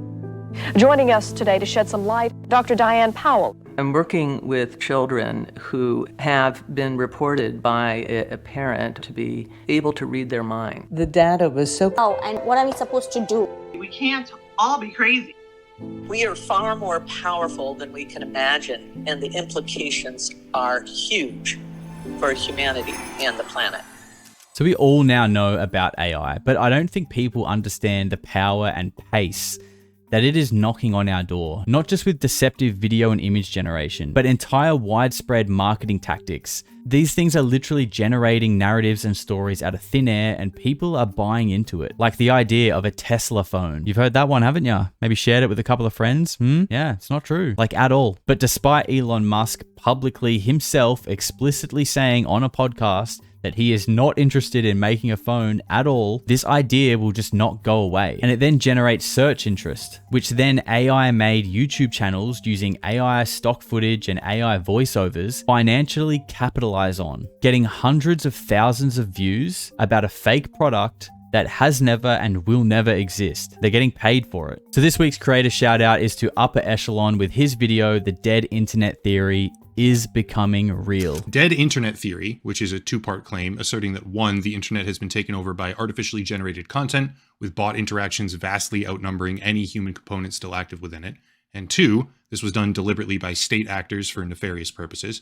Joining us today to shed some light, Dr. Diane Powell. I'm working with children who have been reported by a parent to be able to read their mind. The data was so... Oh, and what are we supposed to do? We can't all be crazy. We are far more powerful than we can imagine, and the implications are huge for humanity and the planet. So we all now know about AI, but I don't think people understand the power and pace that it is knocking on our door, not just with deceptive video and image generation, but entire widespread marketing tactics. These things are literally generating narratives and stories out of thin air, and people are buying into it. Like the idea of a Tesla phone. You've heard that one, haven't you? Maybe shared it with a couple of friends? Yeah, it's not true. Like at all. But despite Elon Musk publicly himself explicitly saying on a podcast that he is not interested in making a phone at all, this idea will just not go away. And it then generates search interest, which then AI-made YouTube channels using AI stock footage and AI voiceovers financially capitalize on, getting hundreds of thousands of views about a fake product that has never and will never exist. They're getting paid for it. So this week's creator shout out is to Upper Echelon with his video, The Dead Internet Theory is Becoming Real. Dead Internet Theory, which is a two-part claim asserting that 1, the internet has been taken over by artificially generated content, with bot interactions vastly outnumbering any human component still active within it, and 2, this was done deliberately by state actors for nefarious purposes.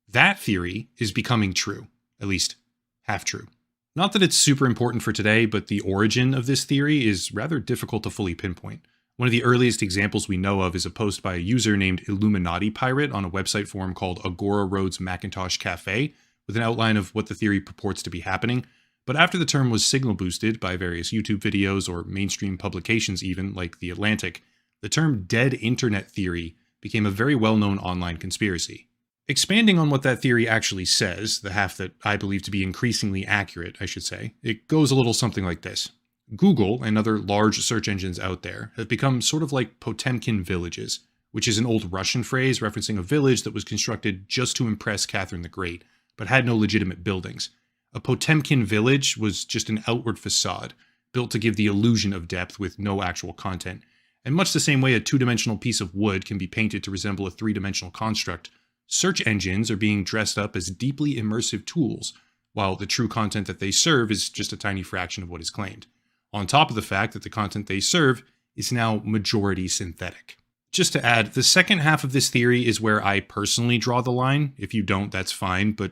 That theory is becoming true, at least half true. Not that it's super important for today, but the origin of this theory is rather difficult to fully pinpoint. One of the earliest examples we know of is a post by a user named Illuminati Pirate on a website forum called Agora Roads Macintosh Cafe, with an outline of what the theory purports to be happening. But after the term was signal boosted by various YouTube videos or mainstream publications even, like The Atlantic, the term dead internet theory became a very well-known online conspiracy. Expanding on what that theory actually says, the half that I believe to be increasingly accurate, I should say, it goes a little something like this. Google and other large search engines out there have become sort of like Potemkin villages, which is an old Russian phrase referencing a village that was constructed just to impress Catherine the Great, but had no legitimate buildings. A Potemkin village was just an outward facade, built to give the illusion of depth with no actual content. And much the same way a two-dimensional piece of wood can be painted to resemble a three-dimensional construct, search engines are being dressed up as deeply immersive tools, while the true content that they serve is just a tiny fraction of what is claimed. On top of the fact that the content they serve is now majority synthetic. Just to add, the second half of this theory is where I personally draw the line. If you don't, that's fine, but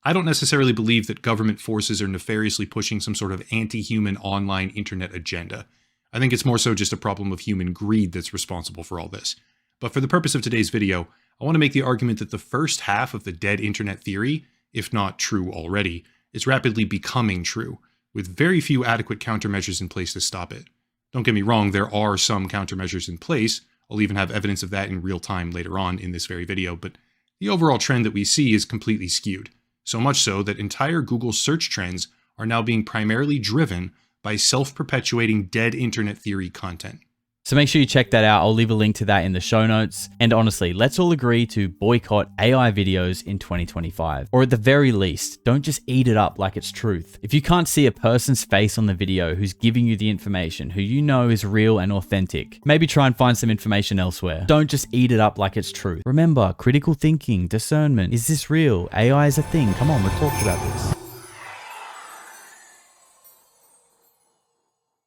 I don't necessarily believe that government forces are nefariously pushing some sort of anti-human online internet agenda. I think it's more so just a problem of human greed that's responsible for all this. But for the purpose of today's video, I want to make the argument that the first half of the dead internet theory, if not true already, is rapidly becoming true, with very few adequate countermeasures in place to stop it. Don't get me wrong, there are some countermeasures in place. I'll even have evidence of that in real time later on in this very video, but the overall trend that we see is completely skewed. So much so that entire Google search trends are now being primarily driven by self-perpetuating dead internet theory content. So make sure you check that out. I'll leave a link to that in the show notes. And honestly, let's all agree to boycott AI videos in 2025. Or at the very least, don't just eat it up like it's truth. If you can't see a person's face on the video who's giving you the information, who you know is real and authentic, maybe try and find some information elsewhere. Don't just eat it up like it's truth. Remember, critical thinking, discernment. Is this real? AI is a thing. Come on, we've talked about this.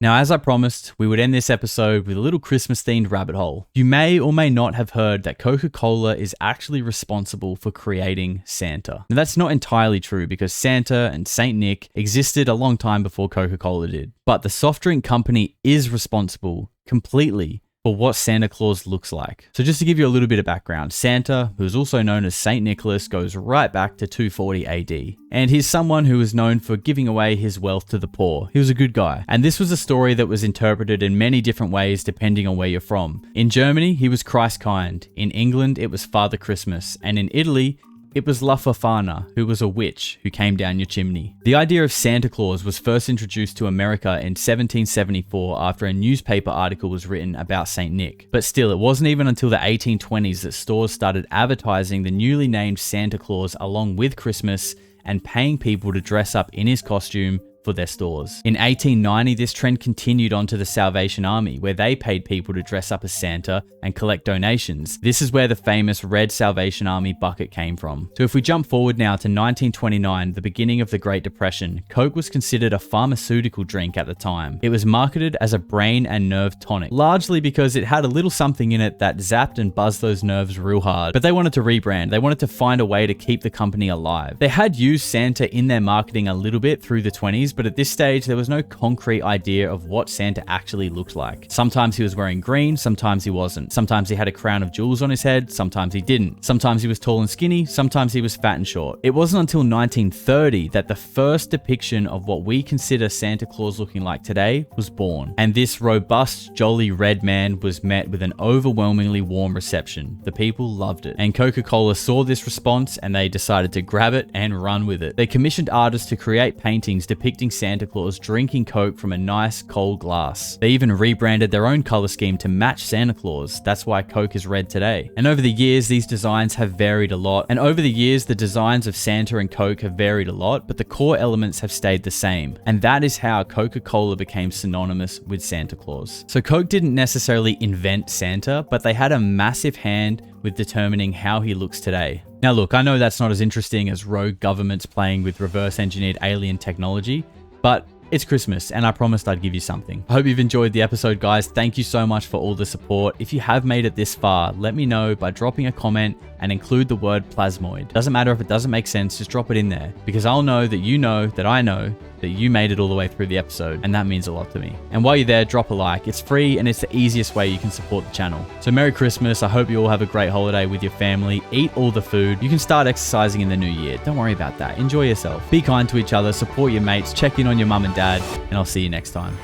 Now, as I promised, we would end this episode with a little Christmas-themed rabbit hole. You may or may not have heard that Coca-Cola is actually responsible for creating Santa. Now, that's not entirely true because Santa and Saint Nick existed a long time before Coca-Cola did. But the soft drink company is responsible completely for what Santa Claus looks like. So just to give you a little bit of background, Santa, who is also known as Saint Nicholas, goes right back to 240 AD. And he's someone who was known for giving away his wealth to the poor. He was a good guy. And this was a story that was interpreted in many different ways depending on where you're from. In Germany, he was Christ kind. In England, it was Father Christmas. And in Italy, it was La Fofana, who was a witch who came down your chimney. The idea of Santa Claus was first introduced to America in 1774 after a newspaper article was written about Saint Nick. But still, it wasn't even until the 1820s that stores started advertising the newly named Santa Claus along with Christmas and paying people to dress up in his costume for their stores. In 1890, this trend continued on to the Salvation Army, where they paid people to dress up as Santa and collect donations. This is where the famous red Salvation Army bucket came from. So if we jump forward now to 1929, the beginning of the Great Depression, Coke was considered a pharmaceutical drink at the time. It was marketed as a brain and nerve tonic, largely because it had a little something in it that zapped and buzzed those nerves real hard. But they wanted to rebrand. They wanted to find a way to keep the company alive. They had used Santa in their marketing a little bit through the 20s, but at this stage, there was no concrete idea of what Santa actually looked like. Sometimes he was wearing green, sometimes he wasn't. Sometimes he had a crown of jewels on his head, sometimes he didn't. Sometimes he was tall and skinny, sometimes he was fat and short. It wasn't until 1930 that the first depiction of what we consider Santa Claus looking like today was born. And this robust, jolly red man was met with an overwhelmingly warm reception. The people loved it. And Coca-Cola saw this response and they decided to grab it and run with it. They commissioned artists to create paintings depicting Santa Claus drinking Coke from a nice cold glass. They even rebranded their own color scheme to match Santa Claus. That's why Coke is red today. And over the years, these designs have varied a lot. And over the years, the designs of Santa and Coke have varied a lot, but the core elements have stayed the same. And that is how Coca-Cola became synonymous with Santa Claus. So Coke didn't necessarily invent Santa, but they had a massive hand with determining how he looks today. Now look, I know that's not as interesting as rogue governments playing with reverse engineered alien technology, but It's Christmas, and I promised I'd give you something. I hope you've enjoyed the episode, guys. Thank you so much for all the support. If you have made it this far, let me know by dropping a comment and include the word plasmoid. Doesn't matter if it doesn't make sense, just drop it in there, because I'll know that I know that you made it all the way through the episode, and that means a lot to me. And while you're there, drop a like. It's free, and it's the easiest way you can support the channel. So Merry Christmas. I hope you all have a great holiday with your family. Eat all the food. You can start exercising in the new year. Don't worry about that. Enjoy yourself. Be kind to each other, support your mates, check in on your mum and dad, and I'll see you next time.